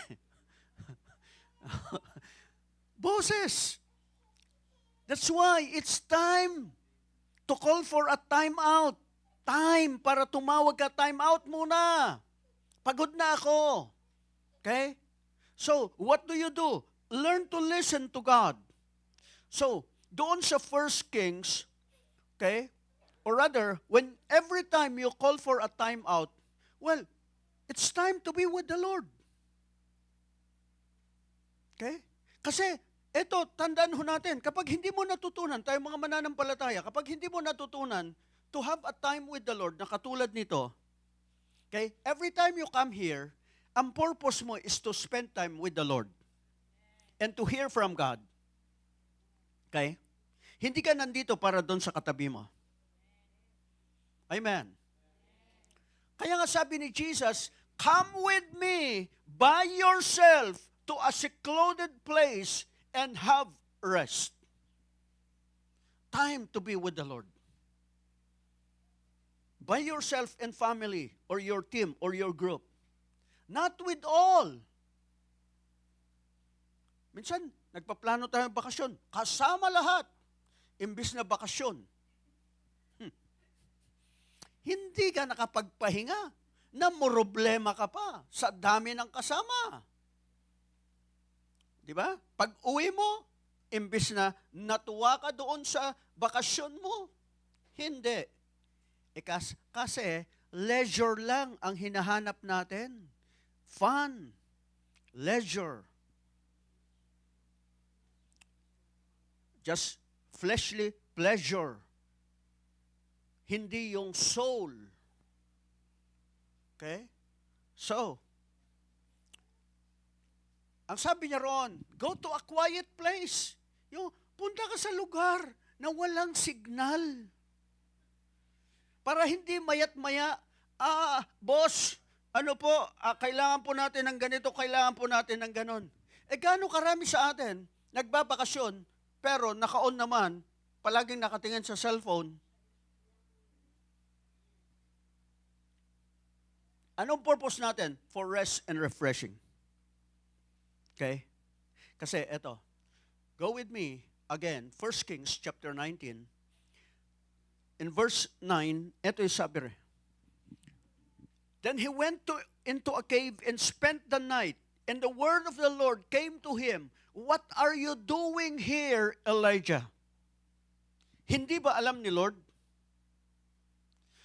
Speaker 1: Boses. That's why it's time to call for a time out. Time para tumawag ka, time out muna. Pagod na ako. Okay? So, what do? Learn to listen to God. So, doon sa 1 Kings, okay, or rather, when every time you call for a time out, well, it's time to be with the Lord. Okay? Kasi, eto, tandaan ho natin, kapag hindi mo natutunan, tayo mga mananampalataya, kapag hindi mo natutunan to have a time with the Lord na katulad nito, okay, every time you come here, ang purpose mo is to spend time with the Lord and to hear from God. Okay? Hindi ka nandito para doon sa katabi mo. Amen. Kaya nga sabi ni Jesus, come with me by yourself to a secluded place and have rest. Time to be with the Lord. By yourself and family or your team or your group. Not with all. Minsan, nagpaplano tayo ng bakasyon. Kasama lahat. Imbis na bakasyon. Hindi ka nakapagpahinga. Namroblema ka pa sa dami ng kasama. Di ba? Pag uwi mo, imbis na natuwa ka doon sa bakasyon mo, hindi. Kasi leisure lang ang hinahanap natin. Fun. Leisure. Just fleshly pleasure. Hindi yung soul. Okay? So, ang sabi niya roon, go to a quiet place. Yung, punta ka sa lugar na walang signal. Para hindi mayat-maya, boss, kailangan po natin ng ganito, kailangan po natin ng ganon. Gaano karami sa atin, nagbabakasyon, pero naka-on naman, palaging nakatingin sa cellphone. Anong purpose natin? For rest and refreshing. Okay? Kasi eto, go with me again, 1 Kings chapter 19. In verse 9, eto yung sabi rin. Then he went into a cave and spent the night, and the word of the Lord came to him, what are you doing here, Elijah? Hindi ba alam ni Lord?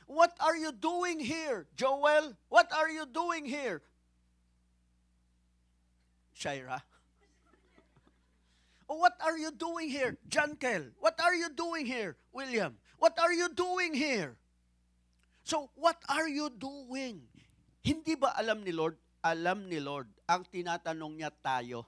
Speaker 1: What are you doing here, Joel? What are you doing here? Shaira. What are you doing here, John Kel? What are you doing here, William? What are you doing here? So, what are you doing? Hindi ba alam ni Lord? Alam ni Lord. Ang tinatanong niya tayo.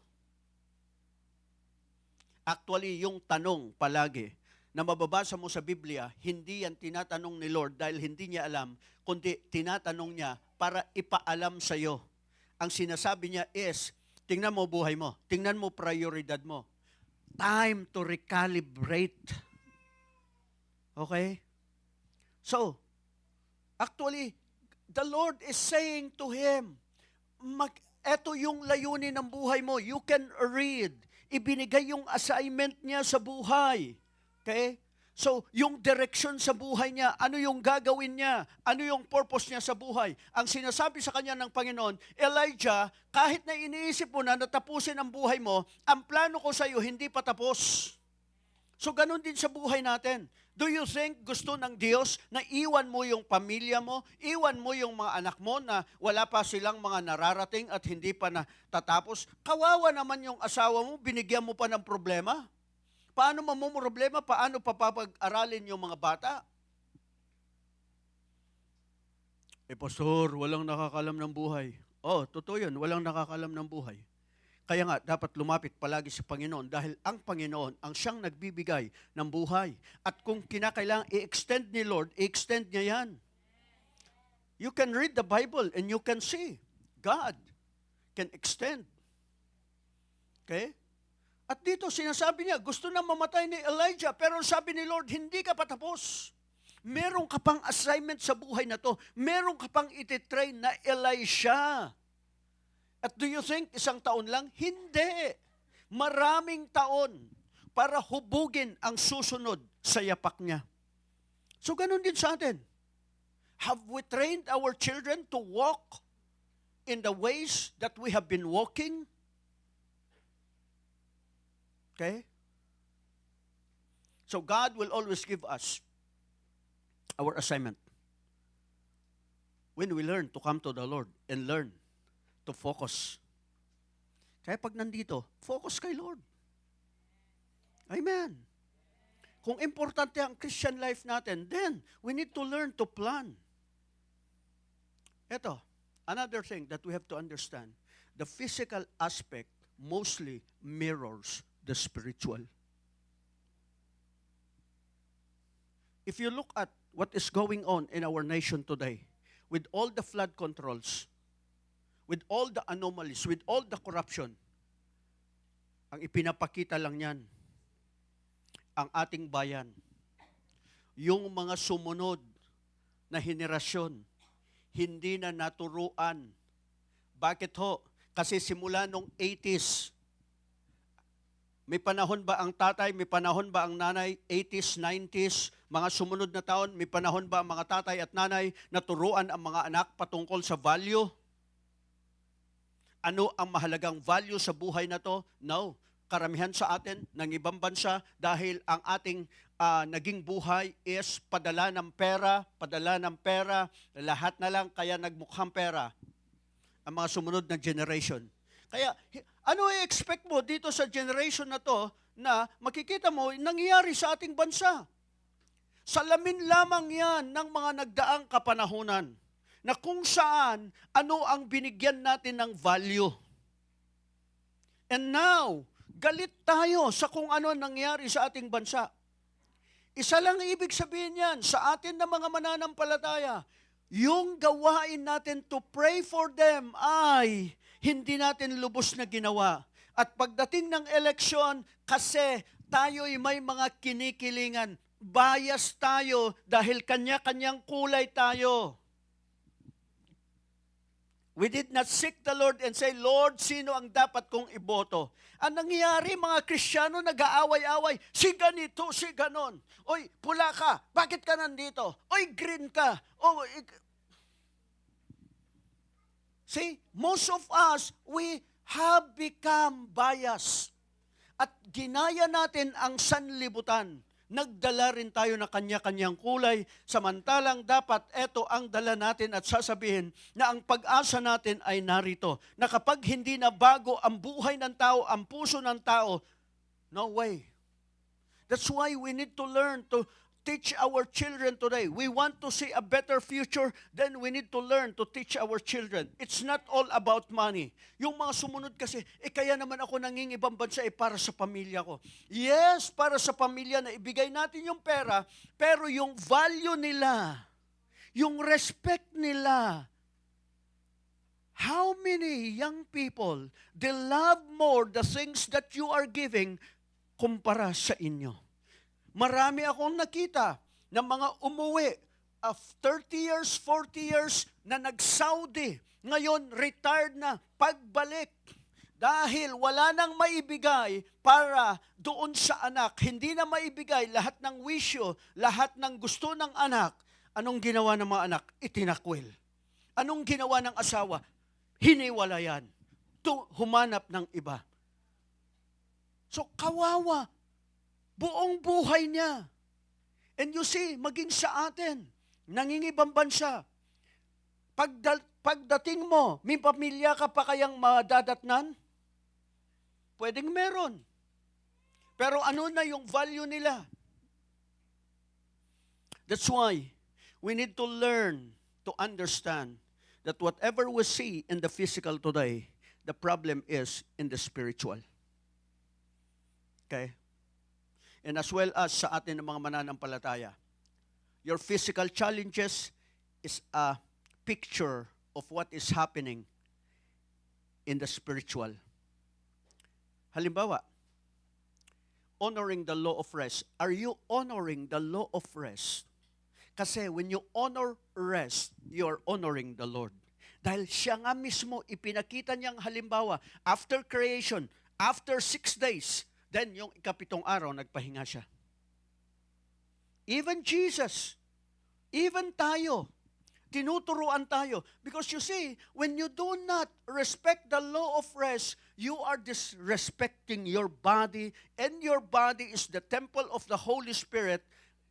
Speaker 1: Actually, yung tanong palagi na mababasa mo sa Biblia, hindi yan tinatanong ni Lord dahil hindi niya alam, kundi tinatanong niya para ipaalam sa iyo. Ang sinasabi niya is, tingnan mo buhay mo, tingnan mo prioridad mo. Time to recalibrate. Okay? So, actually, the Lord is saying to him, eto yung layunin ng buhay mo. You can read. Ibinigay yung assignment niya sa buhay. Okay? So, yung direction sa buhay niya, ano yung gagawin niya, ano yung purpose niya sa buhay. Ang sinasabi sa kanya ng Panginoon, Elijah, kahit na iniisip mo na natapusin ang buhay mo, ang plano ko sa iyo hindi pa tapos. So, ganun din sa buhay natin. Do you think gusto ng Diyos na iwan mo yung pamilya mo, iwan mo yung mga anak mo na wala pa silang mga nararating at hindi pa natatapos? Kawawa naman yung asawa mo, binigyan mo pa ng problema. Paano mamumroblema? Paano papapag-aralin yung mga bata? Pastor, walang nakakalam ng buhay. Oh, totoo yun, walang nakakalam ng buhay. Kaya nga, dapat lumapit palagi sa Panginoon dahil ang Panginoon ang siyang nagbibigay ng buhay. At kung kinakailangan i-extend ni Lord, i-extend niya yan. You can read the Bible and you can see God can extend. Okay? At dito sinasabi niya, gusto na mamatay ni Elijah, pero sabi ni Lord, hindi ka patapos. Meron ka pang assignment sa buhay na to. Meron ka pang ititrain na Elisha. At do you think isang taon lang? Hindi. Maraming taon para hubugin ang susunod sa yapak niya. So ganun din sa atin. Have we trained our children to walk in the ways that we have been walking? Okay? So God will always give us our assignment. When we learn to come to the Lord and learn to focus. Kaya pag nandito, focus kay Lord. Amen. Kung importante ang Christian life natin, then we need to learn to plan. Ito, another thing that we have to understand, the physical aspect mostly mirrors the spiritual. If you look at what is going on in our nation today, with all the flood controls, with all the anomalies, with all the corruption, ang ipinapakita lang yan, ang ating bayan. Yung mga sumunod na henerasyon, hindi na naturuan. Bakit ho? Kasi simula nung 80s, may panahon ba ang tatay, may panahon ba ang nanay, 80s, 90s, mga sumunod na taon, may panahon ba ang mga tatay at nanay naturuan ang mga anak patungkol sa value? Ano ang mahalagang value sa buhay na to? No. Karamihan sa atin ng ibang bansa dahil ang ating naging buhay is padala ng pera, lahat na lang kaya nagmukhang pera ang mga sumunod na generation. Kaya ano i-expect mo dito sa generation na to na makikita mo nangyayari sa ating bansa? Salamin lamang yan ng mga nagdaang kapanahunan na kung saan, ano ang binigyan natin ng value. And now, galit tayo sa kung ano nangyari sa ating bansa. Isa lang ibig sabihin yan sa atin na mga mananampalataya, yung gawain natin to pray for them ay hindi natin lubos na ginawa. At pagdating ng eleksyon, kasi tayo'y may mga kinikilingan, bias tayo dahil kanya-kanyang kulay tayo. We did not seek the Lord and say, Lord, sino ang dapat kong iboto? Ang nangyayari, mga Kristiyano nag-aaway-away, si ganito, si ganon. Oy, pula ka, bakit ka nandito? Oy, green ka. See, most of us, we have become biased. At ginaya natin ang sanlibutan. Nagdala rin tayo na kanya-kanyang kulay, samantalang dapat eto ang dala natin at sasabihin na ang pag-asa natin ay narito. Na kapag hindi na bago ang buhay ng tao, ang puso ng tao, no way. That's why we need to learn to teach our children today. We want to see a better future, then we need to learn to teach our children. It's not all about money. Yung mga sumunod kasi, kaya naman ako nangingibang bansa para sa pamilya ko. Yes, para sa pamilya na ibigay natin yung pera, pero yung value nila, yung respect nila, how many young people, they love more the things that you are giving kumpara sa inyo. Marami akong nakita ng mga umuwi of 30 years, 40 years na nag-Saudi. Ngayon, retired na, pagbalik. Dahil wala nang maibigay para doon sa anak. Hindi na maibigay lahat ng wisyo, lahat ng gusto ng anak. Anong ginawa ng mga anak? Itinakwil. Anong ginawa ng asawa? Hiniwalayan. Humanap ng iba. So, kawawa. Buong buhay niya. And you see, maging sa atin, nangingibang bansa. Pagdating mo, may pamilya ka pa kayang madadatnan? Pwedeng meron. Pero ano na yung value nila? That's why we need to learn to understand that whatever we see in the physical today, The problem is in the spiritual. Okay? And as well as sa atin ng mga mananampalataya. Your physical challenges is a picture of what is happening in the spiritual. Halimbawa, honoring the law of rest. Are you honoring the law of rest? Kasi when you honor rest, you are honoring the Lord. Dahil siya nga mismo, ipinakita niyang halimbawa, after creation, after 6 days, then yung ikapitong araw, nagpahinga siya. Even Jesus, even tayo, tinuturuan tayo. Because you see, when you do not respect the law of rest, you are disrespecting your body, and your body is the temple of the Holy Spirit.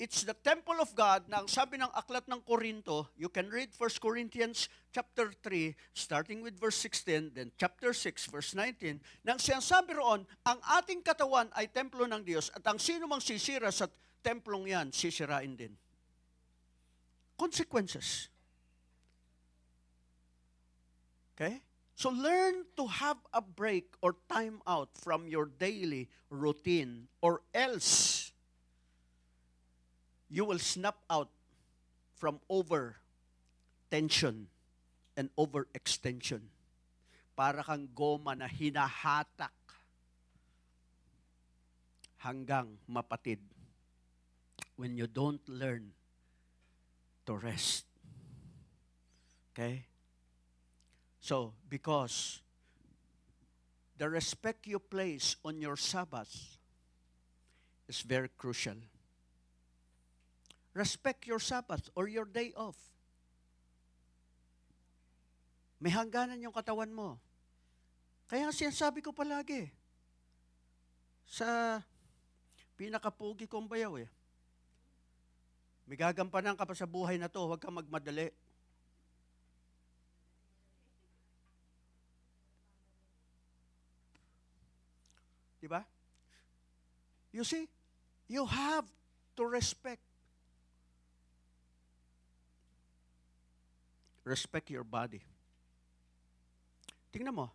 Speaker 1: It's the temple of God na ang sabi ng aklat ng Korinto, you can read 1 Corinthians chapter 3, starting with verse 16, then chapter 6, verse 19, nang sinasabi roon, ang ating katawan ay templo ng Diyos at ang sino mang sisira sa templong yan, sisirain din. Consequences. Okay? So learn to have a break or time out from your daily routine, or else you will snap out from over tension and overextension. Para kang goma na hinahatak hanggang mapatid when you don't learn to rest. Okay? So, because the respect you place on your Sabbath is very crucial. Respect your Sabbath or your day off. May hangganan yung katawan mo. Kaya sinasabi ko palagi, sa pinakapugi kong bayaw may gagampanan ka pa sa buhay na to, huwag kang magmadali. Diba? You see, you have to respect. Respect your body. Tingnan mo,